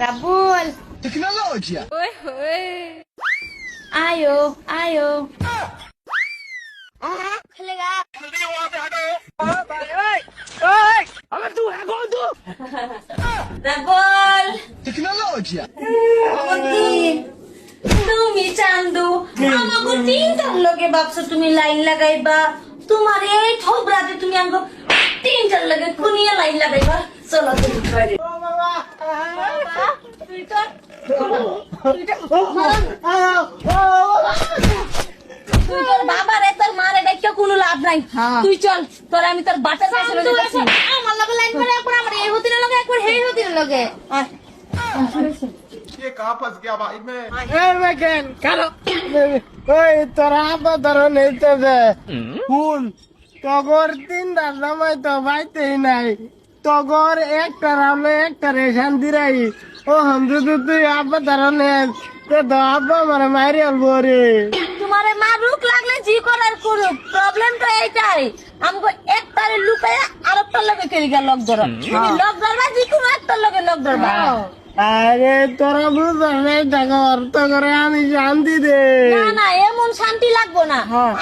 Rabul, Tecnologia. ayo, ayo. खेलेगा Rabul, Tecnologia. তুমি চান্দু আমাকে তিনটার লগে ভাবছো তুমি লাইন লাগাইবা তোমার এই থোবরাতে তুমি আমাকে তিনটার লগে কুনিয়ে লাইন লাগাইবা চলো তুমি করে তুই তোর বাবার তোর মার এটা কোনো লাভ নাই তুই চল তোর আমি তোর বাটার কাছে লগে যাচ্ছি আমার লগে লাইন করে একবার আমার এই হতির লগে একবার হেই হতির লগে ये कहाँ फंस गया भाई मैं ওই তোরা আপাতত নেইতেছে শুন তগর তিনটা সময় তো পাইতেই নাই তগর একটা রামলে একটা রেশান দিরাই ও যদি তুই আপাতত নেস তো আব্বা মানে মারি আলবো রে তোমারে মারুক লাগলে জি করার করুক প্রবলেম তো এইটাই আমগো একটারে লুকায় আরেকটার লগে কেরিগা লক ধরো তুমি লক ধরবা জি কোনো একটার লগে লক ধরবা আরে তোরা বুঝছিস না টাকা অর্থ করে আমি শান্তি দে না না এমন শান্তি লাগবো না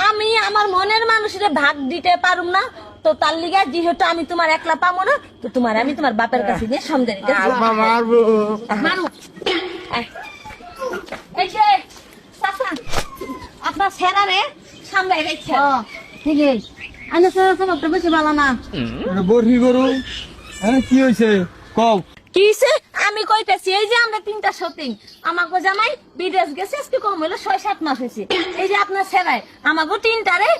আমি আমার মনের মানুষের ভাগ দিতে পারুম না তো তার লিগা যেহেতু আমি তোমার একলা পাবো না তো তোমার আমি তোমার বাপের কাছে গিয়ে সমঝে দিতে আব্বা মারবো মারু এই যে চাচা আপনার সেরারে সামনে রেখে ठीक है अन्य सारा सब तो बेশি ভালো না বরফি গরু হ্যাঁ কি হয়েছে কও কিসে আমি কইতেছি এই যে আমরা তিনটা শপিং আমাকে জামাই বিদেশ গেছে আজকে কম হলো 6-7 মাস হয়েছে এই যে আপনার সেরাই আমাকে তিনটারে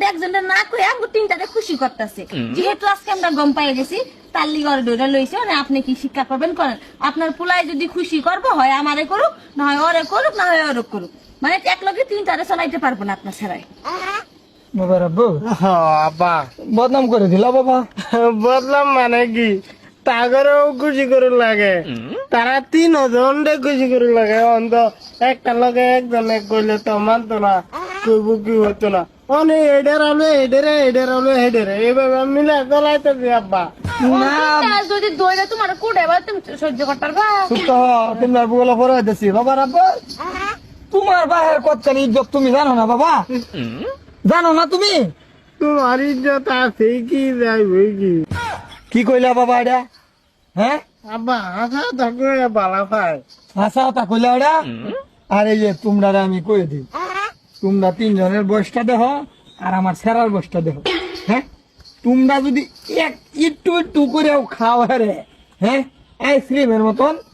একজনরে না কই আমাকে তিনটারে খুশি করতেছে যেহেতু আজকে আমরা গম পাই গেছি তার লিগর ধরে লইছে মানে আপনি কি শিক্ষা করবেন করেন আপনার পুলাই যদি খুশি করবো হয় আমারে করুক না হয় ওরে করুক না হয় ওরে করুক মানে এক লগে তিনটারে চালাইতে পারবো না আপনার সেরাই বাবা রাব্বু আব্বা বদনাম করে দিলা বাবা বদনাম মানে কি তাগরেও খুশি করে লাগে তারা 3 জন খুশি করে লাগে অন্ত একটা লগে একজন এক কইলে তো মানতো না কইব কি হতো না অনে এডের আলো হেডেরে এইভাবে মিলে চলাইতেছি আব্বা না যদি দইরা তোমার কোড়ে এবার তুমি সহ্য করতে পারবা সুস্থ তুমি আর বলে পরে হইতেছি বাবা রাব্বু তোমার বাহের কতখানি ইজ্জত তুমি জানো না বাবা জানো না তুমি তোমার ইজ্জত আছে কি যাইবে কি কইলা বাবা এটা হ্যাঁ আব্বা হাসা থাকলে বালা পায় হাসা থাকলে ওটা আর এই যে তোমরা আমি কই দিই তোমরা 3 জনের বয়সটা দেখো আর আমার সেরার বয়সটা দেখো হ্যাঁ তোমরা যদি একটু করে খাও রে হ্যাঁ আইসক্রিমের মতন